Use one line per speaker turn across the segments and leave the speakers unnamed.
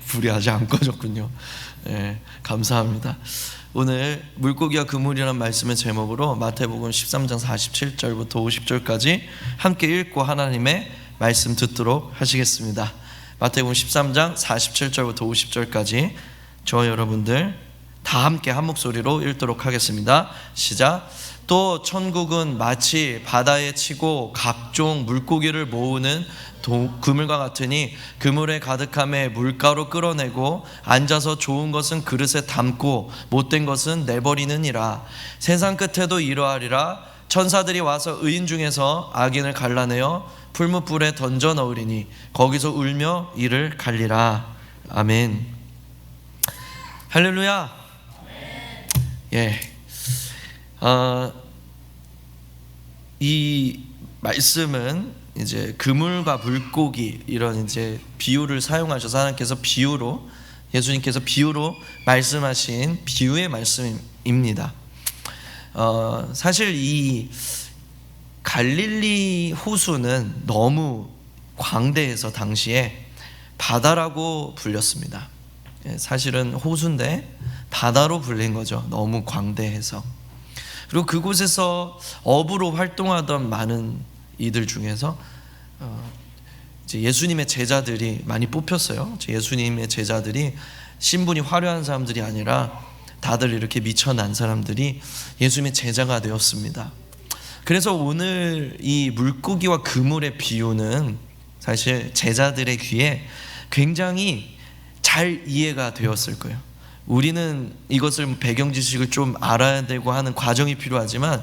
불이 아직 안 꺼졌군요. 네, 감사합니다. 오늘 물고기와 그물이라는 말씀의 제목으로 마태복음 13장 47절부터 50절까지 함께 읽고 하나님의 말씀 듣도록 하시겠습니다. 마태복음 13장 47절부터 50절까지 저와 여러분들 다 함께 한 목소리로 읽도록 하겠습니다. 시작. 또 천국은 마치 바다에 치고 각종 물고기를 모으는 그물과 같으니 그물에 가득함에 물가로 끌어내고 앉아서 좋은 것은 그릇에 담고 못된 것은 내버리느니라. 세상 끝에도 이러하리라. 천사들이 와서 의인 중에서 악인을 갈라내어 풀무불에 던져 넣으리니 거기서 울며 이를 갈리라. 아멘. 할렐루야. 예. 이 말씀은 이제 그물과 물고기 이런 이제 비유를 사용하셔서 하나님께서 비유로, 예수님께서 비유로 말씀하신 비유의 말씀입니다. 사실 이 갈릴리 호수는 너무 광대해서 당시에 바다라고 불렸습니다. 사실은 호수인데 바다로 불린 거죠. 너무 광대해서. 그리고 그곳에서 어부로 활동하던 많은 이들 중에서 이제 예수님의 제자들이 많이 뽑혔어요. 예수님의 제자들이 신분이 화려한 사람들이 아니라 다들 이렇게 미천한 사람들이 예수님의 제자가 되었습니다. 그래서 오늘 이 물고기와 그물의 비유는 사실 제자들의 귀에 굉장히 잘 이해가 되었을 거예요. 우리는 이것을 배경 지식을 좀 알아야 되고 하는 과정이 필요하지만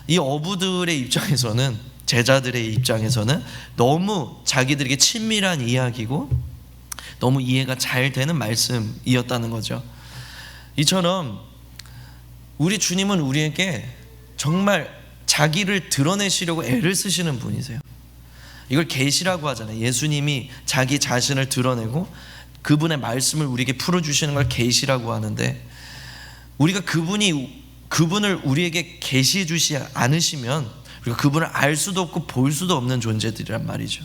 이 어부들의 입장에서는, 제자들의 입장에서는 너무 자기들에게 친밀한 이야기고 너무 이해가 잘 되는 말씀이었다는 거죠. 이처럼 우리 주님은 우리에게 정말 자기를 드러내시려고 애를 쓰시는 분이세요. 이걸 계시라고 하잖아요. 예수님이 자기 자신을 드러내고 그분의 말씀을 우리에게 풀어주시는 걸 계시라고 하는데, 우리가 그분을 우리에게 계시해 주시지 않으시면 우리가 그분을 알 수도 없고 볼 수도 없는 존재들이란 말이죠.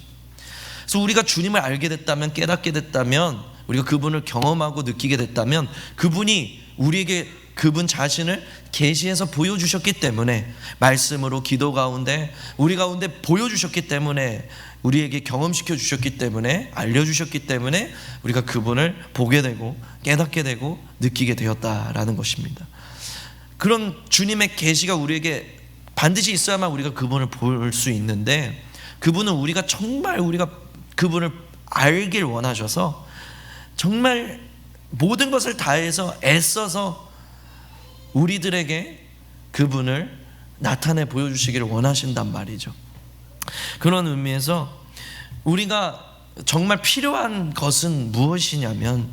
그래서 우리가 주님을 알게 됐다면, 깨닫게 됐다면, 우리가 그분을 경험하고 느끼게 됐다면 그분이 우리에게 그분 자신을 계시해서 보여주셨기 때문에, 말씀으로 기도 가운데 우리 가운데 보여주셨기 때문에, 우리에게 경험시켜 주셨기 때문에, 알려주셨기 때문에 우리가 그분을 보게 되고 깨닫게 되고 느끼게 되었다라는 것입니다. 그런 주님의 계시가 우리에게 반드시 있어야만 우리가 그분을 볼 수 있는데, 그분은 우리가 정말 우리가 그분을 알길 원하셔서 정말 모든 것을 다해서 애써서 우리들에게 그분을 나타내 보여주시기를 원하신단 말이죠. 그런 의미에서 우리가 정말 필요한 것은 무엇이냐면,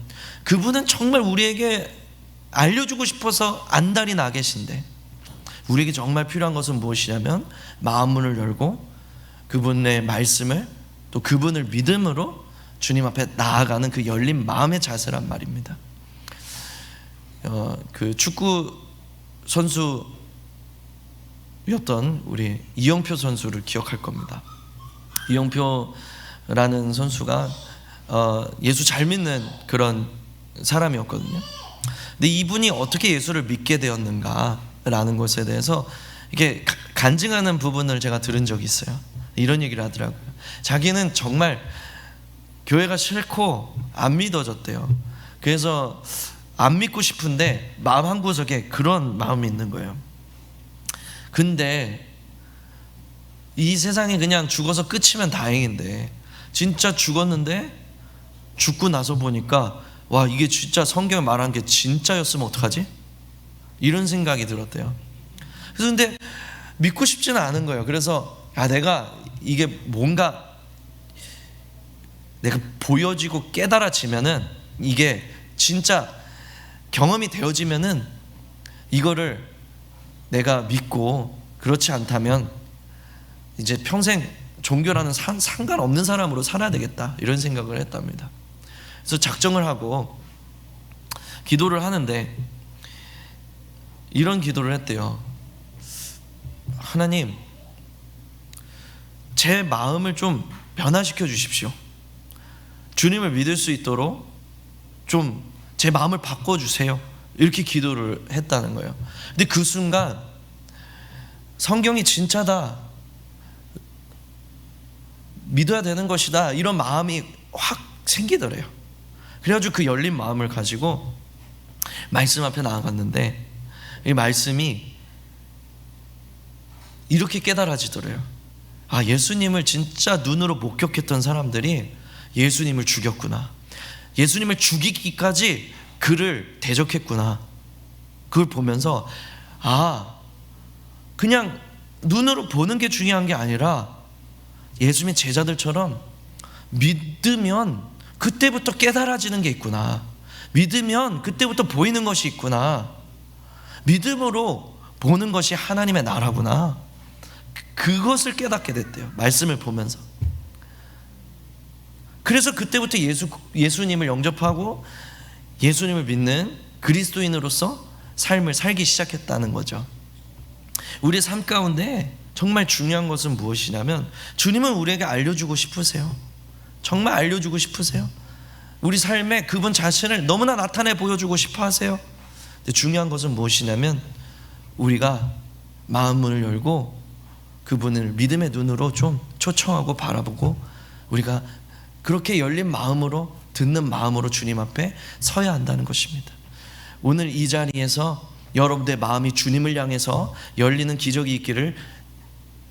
그분은 정말 우리에게 알려주고 싶어서 안달이 나 계신데, 우리에게 정말 필요한 것은 무엇이냐면 마음문을 열고 그분의 말씀을, 또 그분을 믿음으로 주님 앞에 나아가는 그 열린 마음의 자세란 말입니다. 그 축구 선수였던 우리 이영표 선수를 기억할 겁니다. 이영표라는 선수가 예수 잘 믿는 그런 사람이었거든요. 근데 이분이 어떻게 예수를 믿게 되었는가라는 것에 대해서 이렇게 간증하는 부분을 제가 들은 적이 있어요. 이런 얘기를 하더라고요. 자기는 정말 교회가 싫고 안 믿어졌대요. 그래서 안 믿고 싶은데 마음 한구석에 그런 마음이 있는 거예요. 근데 이 세상에 그냥 죽어서 끝이면 다행인데, 진짜 죽었는데 죽고 나서 보니까 와, 이게 진짜 성경에 말한 게 진짜였으면 어떡하지? 이런 생각이 들었대요. 그래서 근데 믿고 싶지는 않은 거예요. 그래서 내가 이게 뭔가 내가 보여지고 깨달아지면은, 이게 진짜 경험이 되어지면은 이거를 내가 믿고, 그렇지 않다면 이제 평생 종교라는 상관없는 사람으로 살아야 되겠다, 이런 생각을 했답니다. 그래서 작정을 하고 기도를 하는데 이런 기도를 했대요. 하나님, 제 마음을 좀 변화시켜 주십시오. 주님을 믿을 수 있도록 좀 제 마음을 바꿔주세요. 이렇게 기도를 했다는 거예요. 근데 그 순간 성경이 진짜다, 믿어야 되는 것이다, 이런 마음이 확 생기더래요. 그래가지고 그 열린 마음을 가지고 말씀 앞에 나아갔는데 이 말씀이 이렇게 깨달아지더래요. 아, 예수님을 진짜 눈으로 목격했던 사람들이 예수님을 죽였구나, 예수님을 죽이기까지 그를 대적했구나. 그걸 보면서 아, 그냥 눈으로 보는 게 중요한 게 아니라 예수님의 제자들처럼 믿으면 그때부터 깨달아지는 게 있구나, 믿으면 그때부터 보이는 것이 있구나, 믿음으로 보는 것이 하나님의 나라구나, 그것을 깨닫게 됐대요. 말씀을 보면서. 그래서 그때부터 예수님을 영접하고 예수님을 믿는 그리스도인으로서 삶을 살기 시작했다는 거죠. 우리의 삶 가운데 정말 중요한 것은 무엇이냐면 주님은 우리에게 알려주고 싶으세요. 정말 알려주고 싶으세요. 우리 삶에 그분 자신을 너무나 나타내 보여주고 싶어 하세요. 근데 중요한 것은 무엇이냐면 우리가 마음 문을 열고 그분을 믿음의 눈으로 좀 초청하고 바라보고 우리가 그렇게 열린 마음으로, 듣는 마음으로 주님 앞에 서야 한다는 것입니다. 오늘 이 자리에서 여러분들의 마음이 주님을 향해서 열리는 기적이 있기를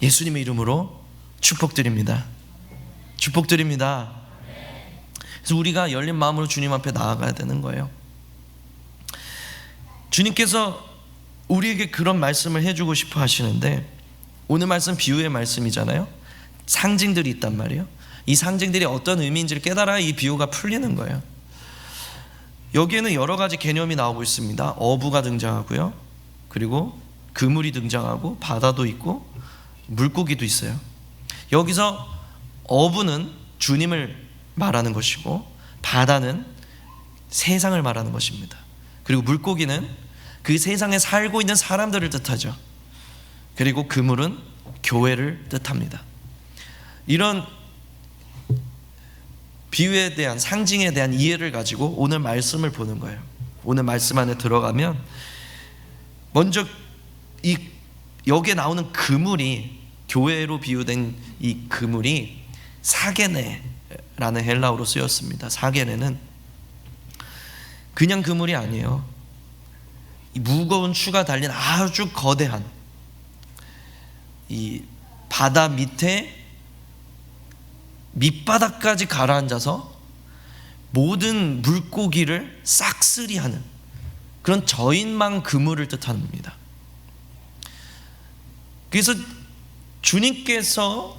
예수님의 이름으로 축복드립니다. 축복드립니다. 그래서 우리가 열린 마음으로 주님 앞에 나아가야 되는 거예요. 주님께서 우리에게 그런 말씀을 해주고 싶어 하시는데, 오늘 말씀 비유의 말씀이잖아요. 상징들이 있단 말이에요. 이 상징들이 어떤 의미인지를 깨달아야 이 비유가 풀리는 거예요. 여기에는 여러 가지 개념이 나오고 있습니다. 어부가 등장하고요, 그리고 그물이 등장하고 바다도 있고 물고기도 있어요. 여기서 어부는 주님을 말하는 것이고 바다는 세상을 말하는 것입니다. 그리고 물고기는 그 세상에 살고 있는 사람들을 뜻하죠. 그리고 그물은 교회를 뜻합니다. 이런 비유에 대한, 상징에 대한 이해를 가지고 오늘 말씀을 보는 거예요. 오늘 말씀 안에 들어가면 먼저 여기에 나오는 그물이, 교회로 비유된 이 그물이 사게네라는 헬라어로 쓰였습니다. 사게네는 그냥 그물이 아니에요. 이 무거운 추가 달린 아주 거대한 이 바다 밑에 밑바닥까지 가라앉아서 모든 물고기를 싹쓸이하는 그런 저인망 그물을 뜻합니다. 그래서 주님께서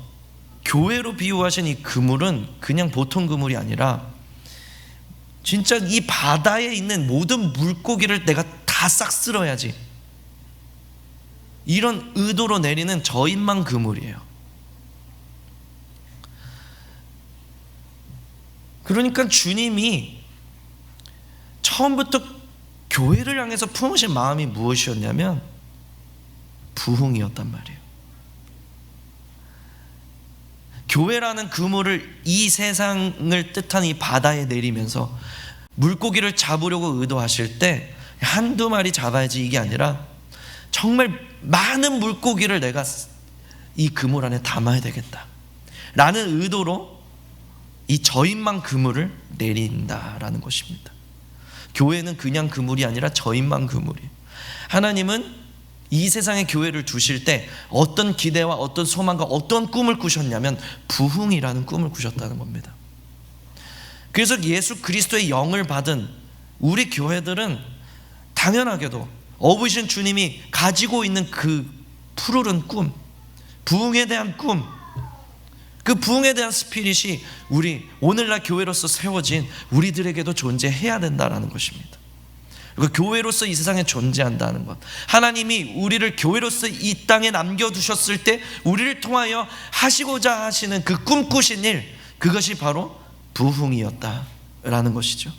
교회로 비유하신 이 그물은 그냥 보통 그물이 아니라 진짜 이 바다에 있는 모든 물고기를 내가 다 싹쓸어야지, 이런 의도로 내리는 저인망 그물이에요. 그러니까 주님이 처음부터 교회를 향해서 품으신 마음이 무엇이었냐면 부흥이었단 말이에요. 교회라는 그물을 이 세상을 뜻하는 이 바다에 내리면서 물고기를 잡으려고 의도하실 때 한두 마리 잡아야지 이게 아니라 정말 많은 물고기를 내가 이 그물 안에 담아야 되겠다 라는 의도로 이 저인망 그물을 내린다라는 것입니다. 교회는 그냥 그물이 아니라 저인망 그물이에요. 하나님은 이 세상에 교회를 두실 때 어떤 기대와 어떤 소망과 어떤 꿈을 꾸셨냐면 부흥이라는 꿈을 꾸셨다는 겁니다. 그래서 예수 그리스도의 영을 받은 우리 교회들은 당연하게도 어부이신 주님이 가지고 있는 그 푸르른 꿈, 부흥에 대한 꿈, 그 부흥에 대한 스피릿이 우리 오늘날 교회로서 세워진 우리들에게도 존재해야 된다는 것입니다. 그리고 교회로서 이 세상에 존재한다는 것, 하나님이 우리를 교회로서 이 땅에 남겨두셨을 때 우리를 통하여 하시고자 하시는 그 꿈꾸신 일, 그것이 바로 부흥이었다라는 것이죠.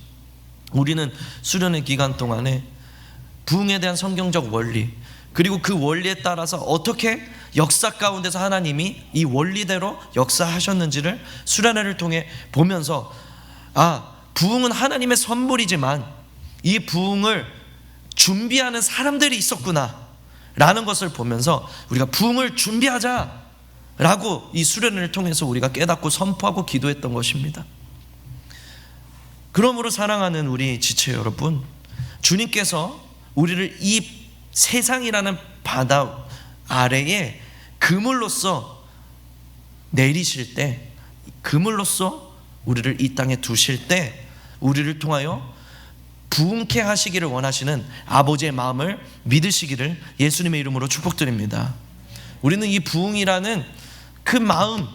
우리는 수련의 기간 동안에 부흥에 대한 성경적 원리, 그리고 그 원리에 따라서 어떻게 역사 가운데서 하나님이 이 원리대로 역사하셨는지를 수련회를 통해 보면서 부흥은 하나님의 선물이지만 이 부흥을 준비하는 사람들이 있었구나 라는 것을 보면서 우리가 부흥을 준비하자 라고 이 수련회를 통해서 우리가 깨닫고 선포하고 기도했던 것입니다. 그러므로 사랑하는 우리 지체 여러분, 주님께서 우리를 이 세상이라는 바다 아래에 그물로서 내리실 때, 그물로서 우리를 이 땅에 두실 때 우리를 통하여 부흥케 하시기를 원하시는 아버지의 마음을 믿으시기를 예수님의 이름으로 축복드립니다. 우리는 이 부흥이라는 그 마음,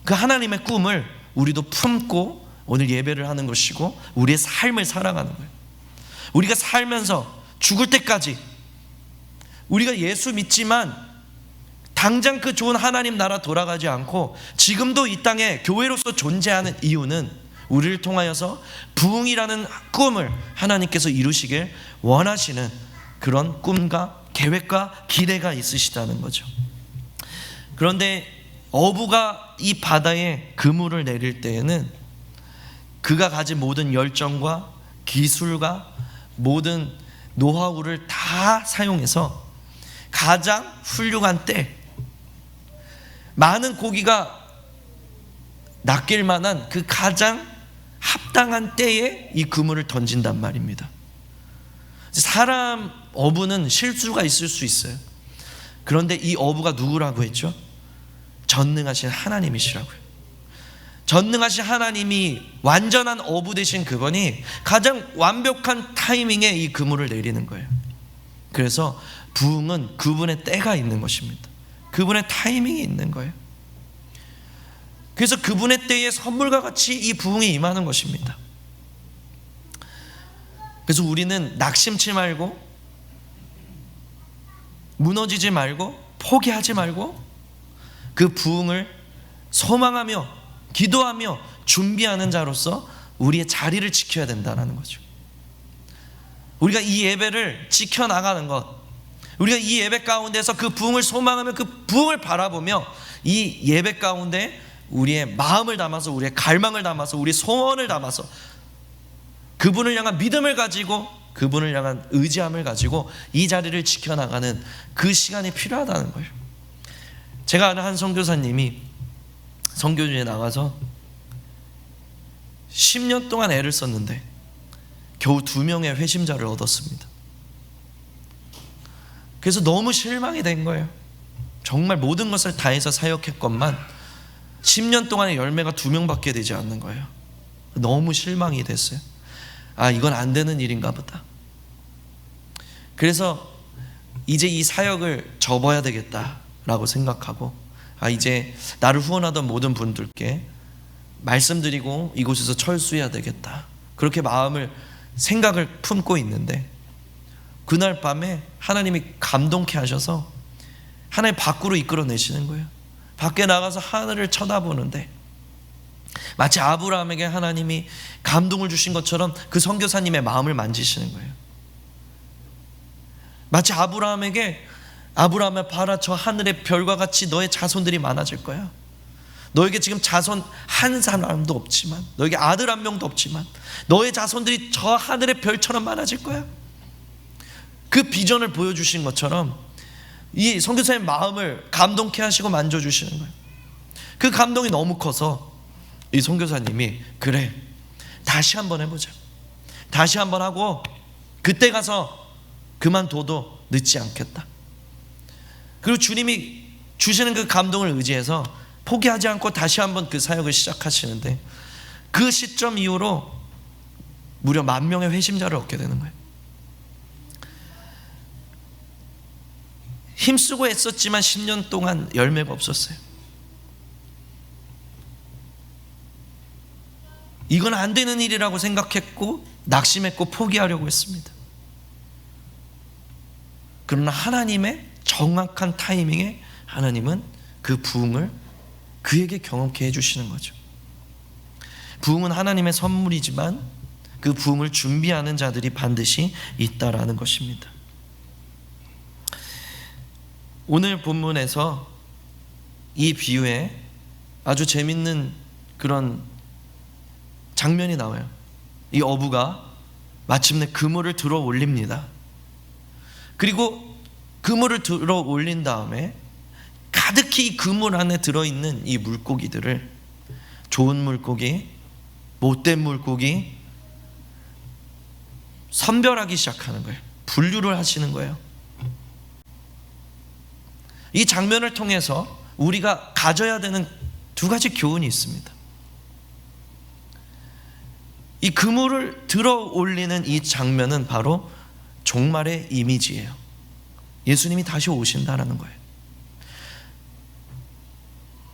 그 하나님의 꿈을 우리도 품고 오늘 예배를 하는 것이고 우리의 삶을 살아가는 거예요. 우리가 살면서 죽을 때까지 우리가 예수 믿지만 당장 그 좋은 하나님 나라 돌아가지 않고 지금도 이 땅에 교회로서 존재하는 이유는 우리를 통하여서 부흥이라는 꿈을 하나님께서 이루시길 원하시는 그런 꿈과 계획과 기대가 있으시다는 거죠. 그런데 어부가 이 바다에 그물을 내릴 때에는 그가 가진 모든 열정과 기술과 모든 노하우를 다 사용해서 가장 훌륭한 때, 많은 고기가 낚일 만한 그 가장 합당한 때에 이 그물을 던진단 말입니다. 사람 어부는 실수가 있을 수 있어요. 그런데 이 어부가 누구라고 했죠? 전능하신 하나님이시라고요. 전능하신 하나님이 완전한 어부 되신 그분이 가장 완벽한 타이밍에 이 그물을 내리는 거예요. 그래서 부흥은 그분의 때가 있는 것입니다. 그분의 타이밍이 있는 거예요. 그래서 그분의 때에 선물과 같이 이 부흥이 임하는 것입니다. 그래서 우리는 낙심치 말고 무너지지 말고 포기하지 말고 그 부흥을 소망하며 기도하며 준비하는 자로서 우리의 자리를 지켜야 된다는 거죠. 우리가 이 예배를 지켜나가는 것, 우리가 이 예배 가운데서 그 부흥을 소망하며 그 부흥을 바라보며 이 예배 가운데 우리의 마음을 담아서 우리의 갈망을 담아서 우리의 소원을 담아서 그분을 향한 믿음을 가지고 그분을 향한 의지함을 가지고 이 자리를 지켜나가는 그 시간이 필요하다는 거예요. 제가 아는 한 선교사님이 선교지에 나가서 10년 동안 애를 썼는데 겨우 2명의 회심자를 얻었습니다. 그래서 너무 실망이 된 거예요. 정말 모든 것을 다해서 사역했건만 10년 동안의 열매가 2명밖에 되지 않는 거예요. 너무 실망이 됐어요. 아, 이건 안 되는 일인가 보다. 그래서 이제 이 사역을 접어야 되겠다라고 생각하고, 아, 이제 나를 후원하던 모든 분들께 말씀드리고 이곳에서 철수해야 되겠다, 그렇게 생각을 품고 있는데 그날 밤에 하나님이 감동케 하셔서 하나님 밖으로 이끌어내시는 거예요. 밖에 나가서 하늘을 쳐다보는데 마치 아브라함에게 하나님이 감동을 주신 것처럼 그 선교사님의 마음을 만지시는 거예요. 마치 아브라함아 봐라, 저 하늘의 별과 같이 너의 자손들이 많아질 거야. 너에게 지금 자손 한 사람도 없지만, 너에게 아들 한 명도 없지만 너의 자손들이 저 하늘의 별처럼 많아질 거야. 그 비전을 보여주신 것처럼 이 선교사의 마음을 감동케 하시고 만져주시는 거예요. 그 감동이 너무 커서 이 선교사님이, 그래, 다시 한번 해보자, 다시 한번 하고 그때 가서 그만둬도 늦지 않겠다. 그리고 주님이 주시는 그 감동을 의지해서 포기하지 않고 다시 한번 그 사역을 시작하시는데 그 시점 이후로 무려 10,000명의 회심자를 얻게 되는 거예요. 힘쓰고 애썼지만 10년 동안 열매가 없었어요. 이건 안 되는 일이라고 생각했고 낙심했고 포기하려고 했습니다. 그러나 하나님의 정확한 타이밍에 하나님은 그 부흥을 그에게 경험케 해주시는 거죠. 부흥은 하나님의 선물이지만 그 부흥을 준비하는 자들이 반드시 있다라는 것입니다. 오늘 본문에서 이 비유에 아주 재밌는 그런 장면이 나와요. 이 어부가 마침내 그물을 들어 올립니다. 그리고 그물을 들어 올린 다음에 가득히 이 그물 안에 들어있는 이 물고기들을, 좋은 물고기, 못된 물고기, 선별하기 시작하는 거예요. 분류를 하시는 거예요. 이 장면을 통해서 우리가 가져야 되는 두 가지 교훈이 있습니다. 이 그물을 들어 올리는 이 장면은 바로 종말의 이미지예요. 예수님이 다시 오신다라는 거예요.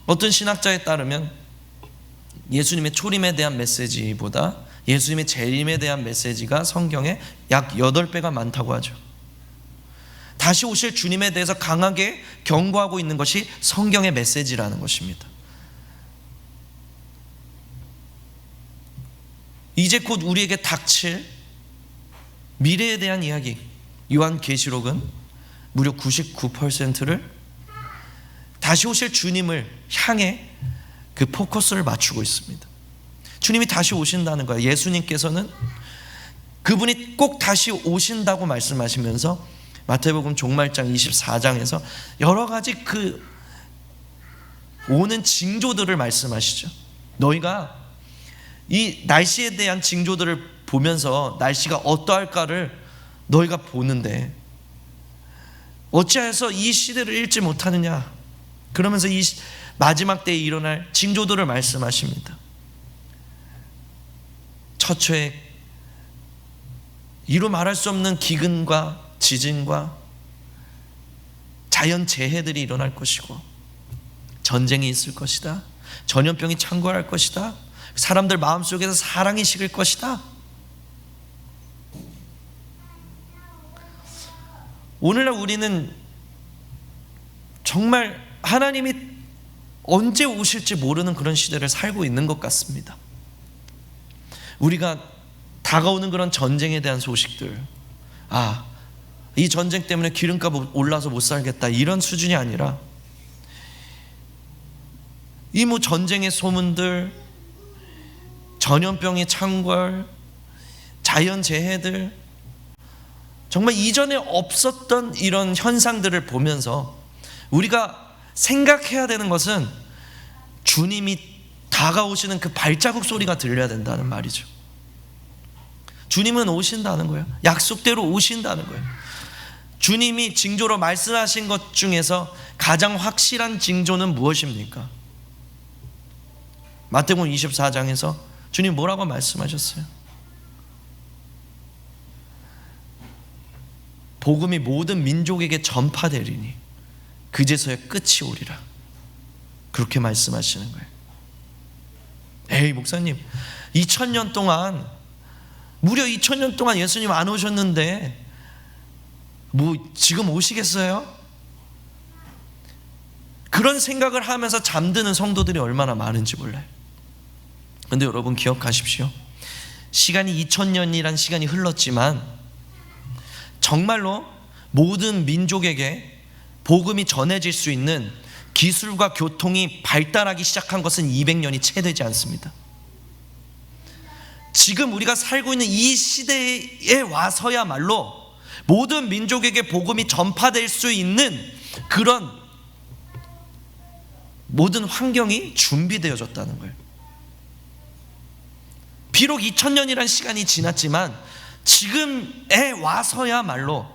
어떤 신학자에 따르면 예수님의 초림에 대한 메시지보다 예수님의 재림에 대한 메시지가 성경에 약 8배가 많다고 하죠. 다시 오실 주님에 대해서 강하게 경고하고 있는 것이 성경의 메시지라는 것입니다. 이제 곧 우리에게 닥칠 미래에 대한 이야기, 요한계시록은 무려 99%를 다시 오실 주님을 향해 그 포커스를 맞추고 있습니다. 주님이 다시 오신다는 거예요. 예수님께서는 그분이 꼭 다시 오신다고 말씀하시면서 마태복음 종말장 24장에서 여러 가지 그 오는 징조들을 말씀하시죠. 너희가 이 날씨에 대한 징조들을 보면서 날씨가 어떠할까를 너희가 보는데 어찌하여서 이 시대를 읽지 못하느냐, 그러면서 이 마지막 때에 일어날 징조들을 말씀하십니다. 처처에 이루 말할 수 없는 기근과 지진과 자연재해들이 일어날 것이고, 전쟁이 있을 것이다, 전염병이 창궐할 것이다, 사람들 마음속에서 사랑이 식을 것이다. 오늘날 우리는 정말 하나님이 언제 오실지 모르는 그런 시대를 살고 있는 것 같습니다. 우리가 다가오는 그런 전쟁에 대한 소식들, 이 전쟁 때문에 기름값 올라서 못 살겠다, 이런 수준이 아니라 이 전쟁의 소문들, 전염병의 창궐, 자연재해들, 정말 이전에 없었던 이런 현상들을 보면서 우리가 생각해야 되는 것은 주님이 다가오시는 그 발자국 소리가 들려야 된다는 말이죠. 주님은 오신다는 거예요. 약속대로 오신다는 거예요. 주님이 징조로 말씀하신 것 중에서 가장 확실한 징조는 무엇입니까? 마태복음 24장에서 주님 뭐라고 말씀하셨어요? 복음이 모든 민족에게 전파되리니 그제서야 끝이 오리라. 그렇게 말씀하시는 거예요. 에이 목사님, 2000년 동안, 무려 2000년 동안 예수님 안 오셨는데 지금 오시겠어요? 그런 생각을 하면서 잠드는 성도들이 얼마나 많은지 몰라요. 그런데 여러분 기억하십시오. 시간이 2000년이란 시간이 흘렀지만 정말로 모든 민족에게 복음이 전해질 수 있는 기술과 교통이 발달하기 시작한 것은 200년이 채 되지 않습니다. 지금 우리가 살고 있는 이 시대에 와서야말로 모든 민족에게 복음이 전파될 수 있는 그런 모든 환경이 준비되어졌다는 거예요. 비록 2000년이란 시간이 지났지만 지금에 와서야말로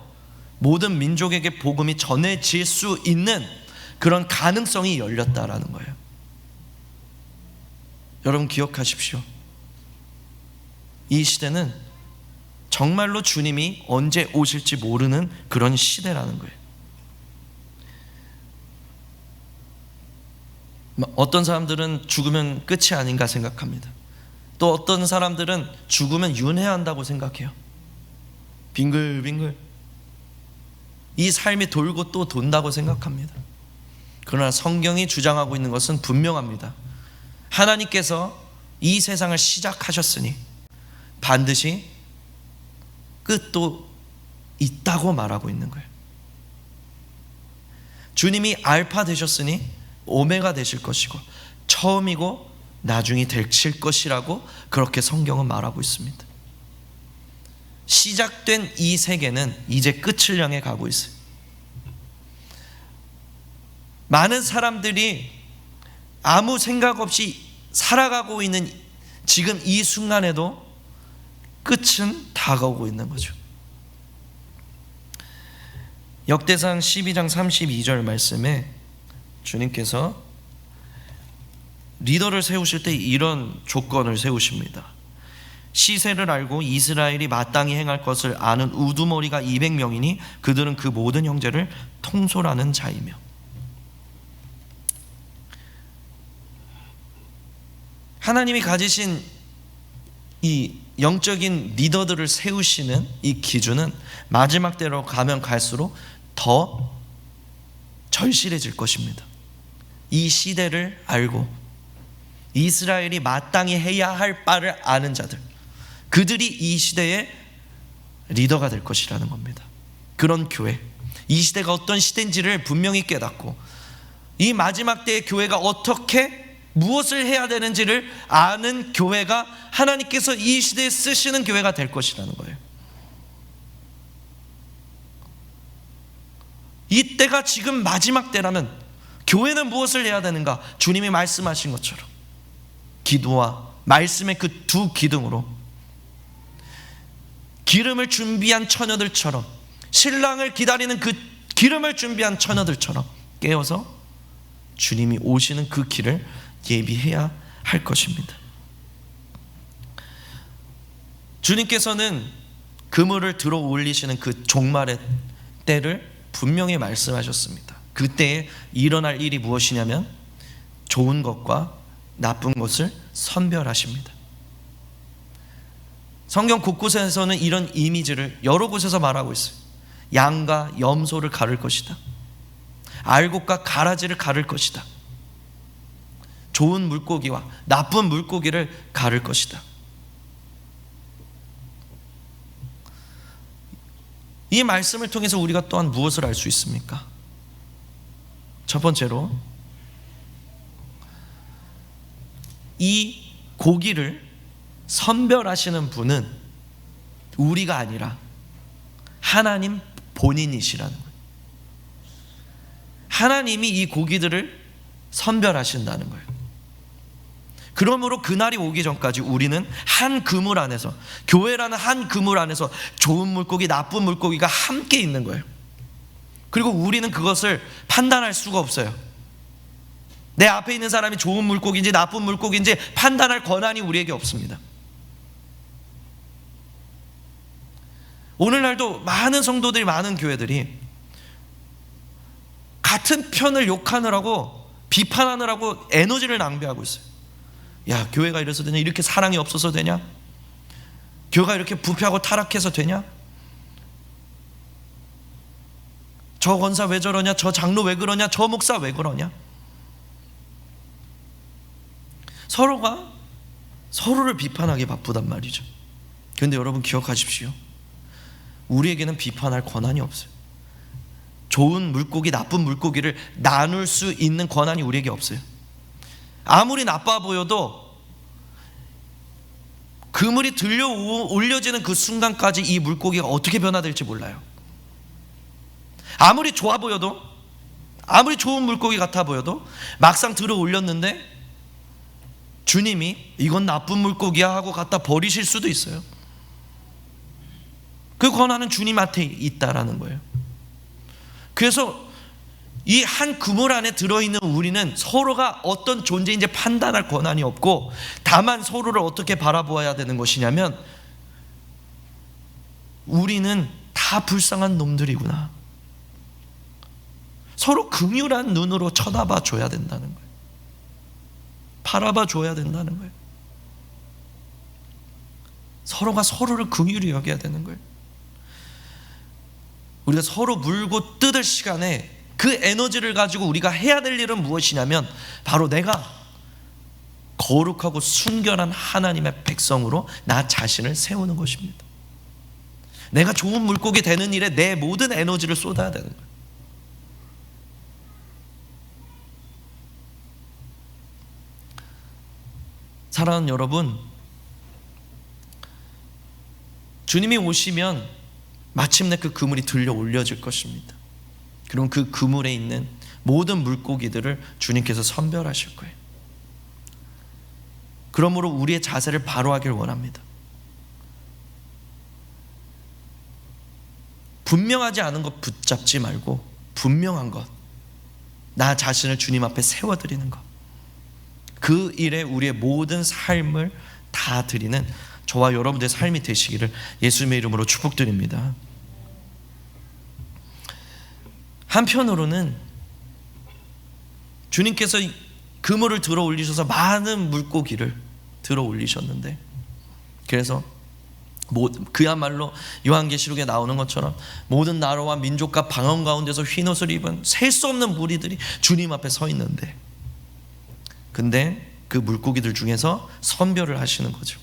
모든 민족에게 복음이 전해질 수 있는 그런 가능성이 열렸다라는 거예요. 여러분 기억하십시오. 이 시대는 정말로 주님이 언제 오실지 모르는 그런 시대라는 거예요. 어떤 사람들은 죽으면 끝이 아닌가 생각합니다. 또 어떤 사람들은 죽으면 윤회해야 한다고 생각해요. 빙글빙글 이 삶이 돌고 또 돈다고 생각합니다. 그러나 성경이 주장하고 있는 것은 분명합니다. 하나님께서 이 세상을 시작하셨으니 반드시 끝도 있다고 말하고 있는 거예요. 주님이 알파 되셨으니 오메가 되실 것이고 처음이고 나중이 되실 것이라고 그렇게 성경은 말하고 있습니다. 시작된 이 세계는 이제 끝을 향해 가고 있어요. 많은 사람들이 아무 생각 없이 살아가고 있는 지금 이 순간에도 끝은 다가오고 있는 거죠. 역대상 12장 32절 말씀에 주님께서 리더를 세우실 때 이런 조건을 세우십니다. 시세를 알고 이스라엘이 마땅히 행할 것을 아는 우두머리가 200명이니 그들은 그 모든 형제를 통솔하는 자이며. 하나님이 가지신 이 영적인 리더들을 세우시는 이 기준은 마지막 때로 가면 갈수록 더 절실해질 것입니다. 이 시대를 알고 이스라엘이 마땅히 해야 할 바를 아는 자들, 그들이 이 시대의 리더가 될 것이라는 겁니다. 그런 교회, 이 시대가 어떤 시대인지를 분명히 깨닫고 이 마지막 때의 교회가 어떻게 무엇을 해야 되는지를 아는 교회가 하나님께서 이 시대에 쓰시는 교회가 될 것이라는 거예요. 이 때가 지금 마지막 때라면 교회는 무엇을 해야 되는가? 주님이 말씀하신 것처럼 기도와 말씀의 그 두 기둥으로 기름을 준비한 처녀들처럼, 신랑을 기다리는 그 기름을 준비한 처녀들처럼 깨어서 주님이 오시는 그 길을 예비해야 할 것입니다. 주님께서는 그물을 들어 올리시는 그 종말의 때를 분명히 말씀하셨습니다. 그때에 일어날 일이 무엇이냐면 좋은 것과 나쁜 것을 선별하십니다. 성경 곳곳에서는 이런 이미지를 여러 곳에서 말하고 있어요. 양과 염소를 가를 것이다. 알곡과 가라지를 가를 것이다. 좋은 물고기와 나쁜 물고기를 가를 것이다. 이 말씀을 통해서 우리가 또한 무엇을 알 수 있습니까? 첫 번째로 이 고기를 선별하시는 분은 우리가 아니라 하나님 본인이시라는 거예요. 하나님이 이 고기들을 선별하신다는 거예요. 그러므로 그날이 오기 전까지 우리는 한 그물 안에서, 교회라는 한 그물 안에서 좋은 물고기, 나쁜 물고기가 함께 있는 거예요. 그리고 우리는 그것을 판단할 수가 없어요. 내 앞에 있는 사람이 좋은 물고기인지 나쁜 물고기인지 판단할 권한이 우리에게 없습니다. 오늘날도 많은 성도들이, 많은 교회들이 같은 편을 욕하느라고, 비판하느라고 에너지를 낭비하고 있어요. 야, 교회가 이래서 되냐? 이렇게 사랑이 없어서 되냐? 교회가 이렇게 부패하고 타락해서 되냐? 저 권사 왜 저러냐? 저 장로 왜 그러냐? 저 목사 왜 그러냐? 서로가 서로를 비판하기 바쁘단 말이죠. 그런데 여러분 기억하십시오. 우리에게는 비판할 권한이 없어요. 좋은 물고기, 나쁜 물고기를 나눌 수 있는 권한이 우리에게 없어요. 아무리 나빠 보여도 그물이 들려 올려지는 그 순간까지 이 물고기가 어떻게 변화될지 몰라요. 아무리 좋아 보여도, 아무리 좋은 물고기 같아 보여도 막상 들어 올렸는데 주님이 이건 나쁜 물고기야 하고 갖다 버리실 수도 있어요. 그 권한은 주님한테 있다라는 거예요. 그래서 이 한 그물 안에 들어있는 우리는 서로가 어떤 존재인지 판단할 권한이 없고, 다만 서로를 어떻게 바라보아야 되는 것이냐면 우리는 다 불쌍한 놈들이구나, 서로 긍휼한 눈으로 쳐다봐 줘야 된다는 거예요. 바라봐 줘야 된다는 거예요. 서로가 서로를 긍휼히 여겨야 되는 거예요. 우리가 서로 물고 뜯을 시간에 그 에너지를 가지고 우리가 해야 될 일은 무엇이냐면 바로 내가 거룩하고 순결한 하나님의 백성으로 나 자신을 세우는 것입니다. 내가 좋은 물고기 되는 일에 내 모든 에너지를 쏟아야 되는 거예요. 사랑하는 여러분, 주님이 오시면 마침내 그 그물이 들려 올려질 것입니다. 그럼 그 그물에 있는 모든 물고기들을 주님께서 선별하실 거예요. 그러므로 우리의 자세를 바로 하길 원합니다. 분명하지 않은 것 붙잡지 말고 분명한 것, 나 자신을 주님 앞에 세워드리는 것, 그 일에 우리의 모든 삶을 다 드리는 저와 여러분들의 삶이 되시기를 예수님의 이름으로 축복드립니다. 한편으로는 주님께서 그물을 들어 올리셔서 많은 물고기를 들어 올리셨는데, 그래서 그야말로 요한계시록에 나오는 것처럼 모든 나라와 민족과 방언 가운데서 흰옷을 입은 셀 수 없는 무리들이 주님 앞에 서 있는데, 근데 그 물고기들 중에서 선별을 하시는 거죠.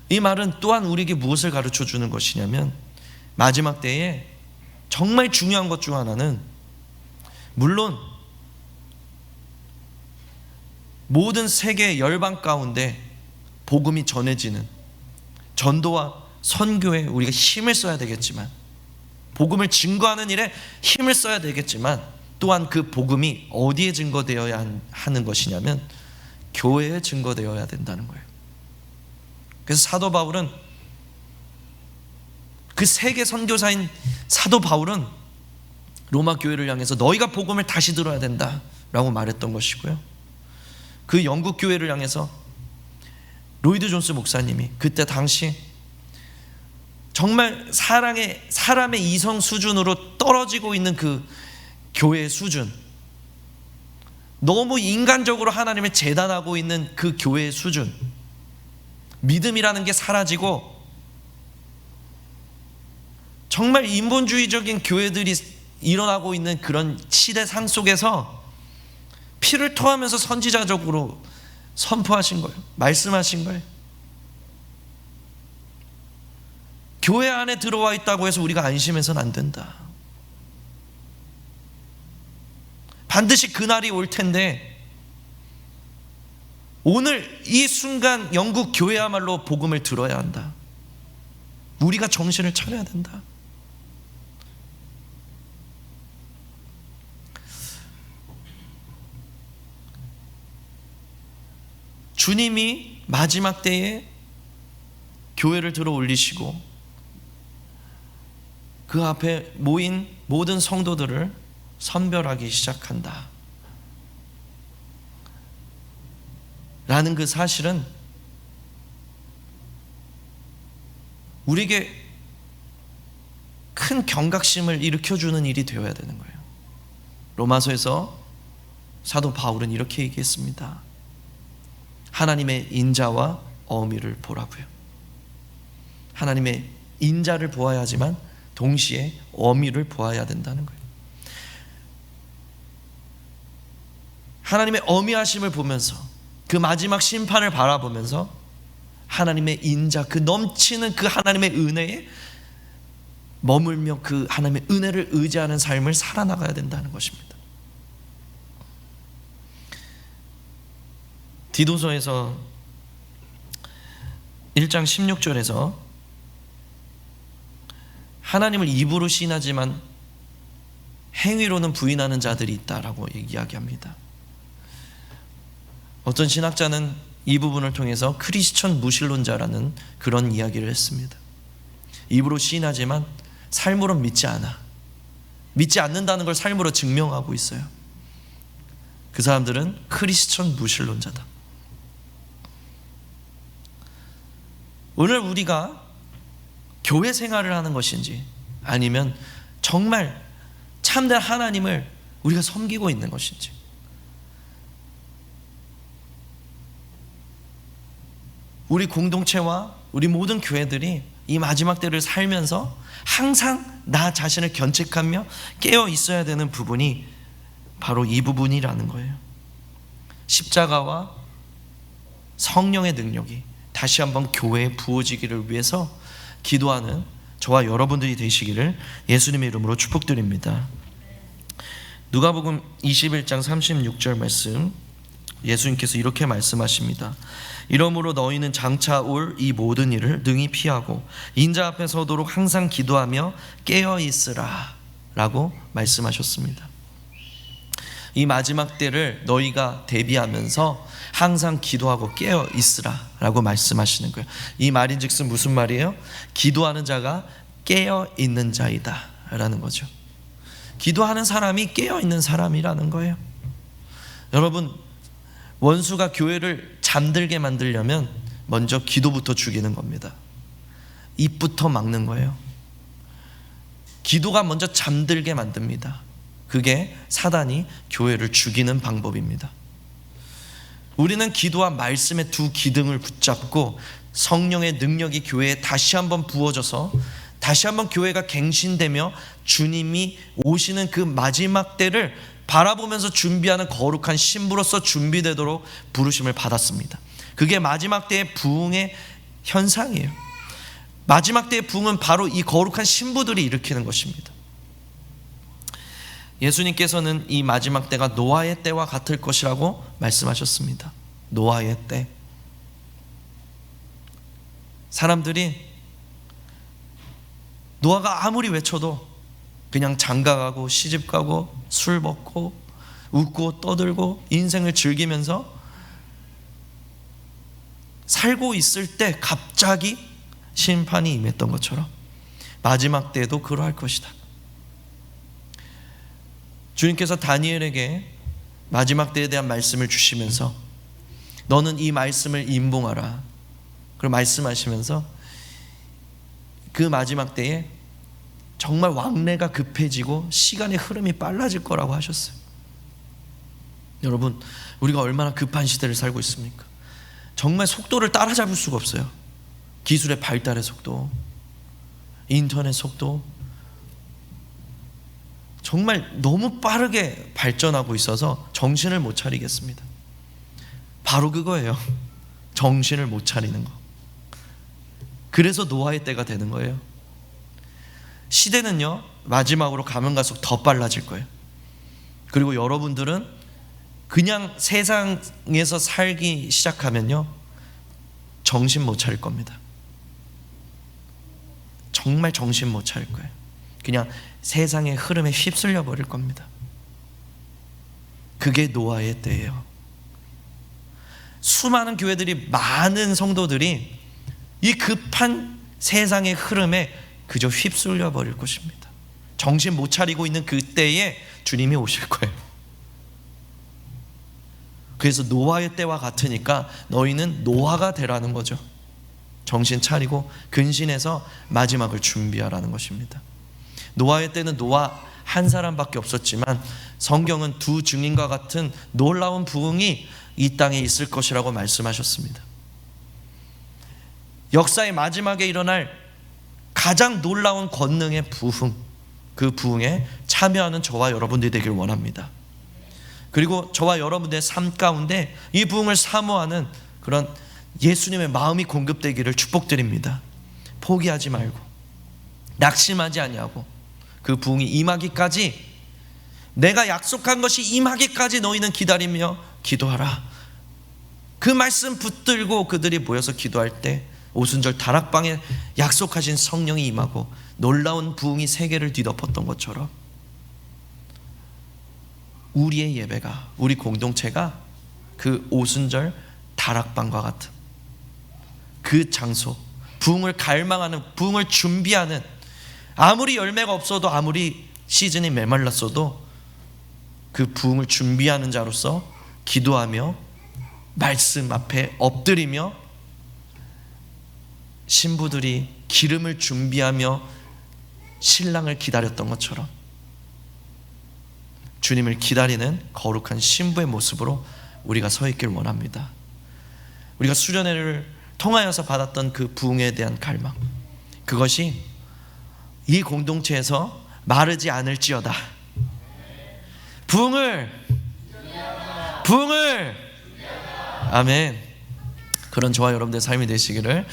이 말은 또한 우리에게 무엇을 가르쳐 주는 것이냐면, 마지막 때에 정말 중요한 것 중 하나는, 물론 모든 세계 열방 가운데 복음이 전해지는 전도와 선교에 우리가 힘을 써야 되겠지만, 복음을 증거하는 일에 힘을 써야 되겠지만, 또한 그 복음이 어디에 증거되어야 하는 것이냐면 교회에 증거되어야 된다는 거예요. 그래서 사도 바울은, 그 세계 선교사인 사도 바울은 로마 교회를 향해서 너희가 복음을 다시 들어야 된다라고 말했던 것이고요, 그 영국 교회를 향해서 로이드 존스 목사님이 그때 당시 정말 사람의 이성 수준으로 떨어지고 있는 그 교회의 수준, 너무 인간적으로 하나님을 재단하고 있는 그 교회의 수준, 믿음이라는 게 사라지고 정말 인본주의적인 교회들이 일어나고 있는 그런 시대상 속에서 피를 토하면서 선지자적으로 선포하신 거예요. 말씀하신 거예요. 교회 안에 들어와 있다고 해서 우리가 안심해서는 안 된다. 반드시 그날이 올 텐데, 오늘 이 순간 영국 교회야말로 복음을 들어야 한다. 우리가 정신을 차려야 된다. 주님이 마지막 때에 교회를 들어 올리시고 그 앞에 모인 모든 성도들을 선별하기 시작한다 라는 그 사실은 우리에게 큰 경각심을 일으켜주는 일이 되어야 되는 거예요. 로마서에서 사도 바울은 이렇게 얘기했습니다. 하나님의 인자와 어미를 보라고요. 하나님의 인자를 보아야 하지만 동시에 어미를 보아야 된다는 거예요. 하나님의 어미하심을 보면서, 그 마지막 심판을 바라보면서 하나님의 인자, 그 넘치는 그 하나님의 은혜에 머물며 그 하나님의 은혜를 의지하는 삶을 살아나가야 된다는 것입니다. 디도서에서 1장 16절에서 하나님을 입으로 시인하지만 행위로는 부인하는 자들이 있다라고 이야기합니다. 어떤 신학자는 이 부분을 통해서 크리스천 무신론자라는 그런 이야기를 했습니다. 입으로 시인하지만 삶으로 믿지 않아. 믿지 않는다는 걸 삶으로 증명하고 있어요. 그 사람들은 크리스천 무신론자다. 오늘 우리가 교회 생활을 하는 것인지, 아니면 정말 참된 하나님을 우리가 섬기고 있는 것인지, 우리 공동체와 우리 모든 교회들이 이 마지막 때를 살면서 항상 나 자신을 견책하며 깨어 있어야 되는 부분이 바로 이 부분이라는 거예요. 십자가와 성령의 능력이 다시 한번 교회에 부어지기를 위해서 기도하는 저와 여러분들이 되시기를 예수님의 이름으로 축복드립니다. 누가복음 21장 36절 말씀 예수님께서 이렇게 말씀하십니다. 이러므로 너희는 장차 올 이 모든 일을 능히 피하고 인자 앞에 서도록 항상 기도하며 깨어 있으라 라고 말씀하셨습니다. 이 마지막 때를 너희가 대비하면서 항상 기도하고 깨어 있으라 라고 말씀하시는 거예요. 이 말인즉슨 무슨 말이에요? 기도하는 자가 깨어 있는 자이다 라는 거죠. 기도하는 사람이 깨어 있는 사람이라는 거예요. 여러분, 원수가 교회를 잠들게 만들려면 먼저 기도부터 죽이는 겁니다. 입부터 막는 거예요. 기도가 먼저 잠들게 만듭니다. 그게 사단이 교회를 죽이는 방법입니다. 우리는 기도와 말씀의 두 기둥을 붙잡고 성령의 능력이 교회에 다시 한번 부어져서 다시 한번 교회가 갱신되며 주님이 오시는 그 마지막 때를 바라보면서 준비하는 거룩한 신부로서 준비되도록 부르심을 받았습니다. 그게 마지막 때의 부흥의 현상이에요. 마지막 때의 부흥은 바로 이 거룩한 신부들이 일으키는 것입니다. 예수님께서는 이 마지막 때가 노아의 때와 같을 것이라고 말씀하셨습니다. 노아의 때. 사람들이 노아가 아무리 외쳐도 그냥 장가가고 시집가고 술 먹고 웃고 떠들고 인생을 즐기면서 살고 있을 때 갑자기 심판이 임했던 것처럼 마지막 때에도 그러할 것이다. 주님께서 다니엘에게 마지막 때에 대한 말씀을 주시면서 너는 이 말씀을 임봉하라 그리고 말씀하시면서 그 마지막 때에 정말 왕래가 급해지고 시간의 흐름이 빨라질 거라고 하셨어요. 여러분, 우리가 얼마나 급한 시대를 살고 있습니까? 정말 속도를 따라잡을 수가 없어요. 기술의 발달의 속도, 인터넷 속도, 정말 너무 빠르게 발전하고 있어서 정신을 못 차리겠습니다. 바로 그거예요. 정신을 못 차리는 거. 그래서 노아의 때가 되는 거예요. 시대는요, 마지막으로 가면 갈수록 더 빨라질 거예요. 그리고 여러분들은 그냥 세상에서 살기 시작하면요, 정신 못 차릴 겁니다. 정말 정신 못 차릴 거예요. 그냥 세상의 흐름에 휩쓸려 버릴 겁니다. 그게 노아의 때예요. 수많은 교회들이, 많은 성도들이 이 급한 세상의 흐름에 그저 휩쓸려 버릴 것입니다. 정신 못 차리고 있는 그때에 주님이 오실 거예요. 그래서 노아의 때와 같으니까 너희는 노아가 되라는 거죠. 정신 차리고 근신해서 마지막을 준비하라는 것입니다. 노아의 때는 노아 한 사람밖에 없었지만 성경은 두 증인과 같은 놀라운 부흥이 이 땅에 있을 것이라고 말씀하셨습니다. 역사의 마지막에 일어날 가장 놀라운 권능의 부흥, 그 부흥에 참여하는 저와 여러분들이 되길 원합니다. 그리고 저와 여러분들의 삶 가운데 이 부흥을 사모하는 그런 예수님의 마음이 공급되기를 축복드립니다. 포기하지 말고 낙심하지 아니하고 그 부흥이 임하기까지, 내가 약속한 것이 임하기까지 너희는 기다리며 기도하라. 그 말씀 붙들고 그들이 모여서 기도할 때 오순절 다락방에 약속하신 성령이 임하고 놀라운 부흥이 세계를 뒤덮었던 것처럼 우리의 예배가, 우리 공동체가 그 오순절 다락방과 같은 그 장소, 부흥을 갈망하는, 부흥을 준비하는, 아무리 열매가 없어도 아무리 시즌이 메말랐어도 그 부흥을 준비하는 자로서 기도하며 말씀 앞에 엎드리며 신부들이 기름을 준비하며 신랑을 기다렸던 것처럼 주님을 기다리는 거룩한 신부의 모습으로 우리가 서 있길 원합니다. 우리가 수련회를 통하여서 받았던 그 부흥에 대한 갈망, 그것이 이 공동체에서 마르지 않을지어다. 부흥을 아멘. 그런 저와 여러분들의 삶이 되시기를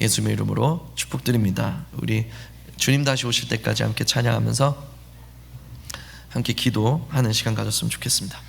예수님의 이름으로 축복드립니다. 우리 주님 다시 오실 때까지 함께 찬양하면서 함께 기도하는 시간 가졌으면 좋겠습니다.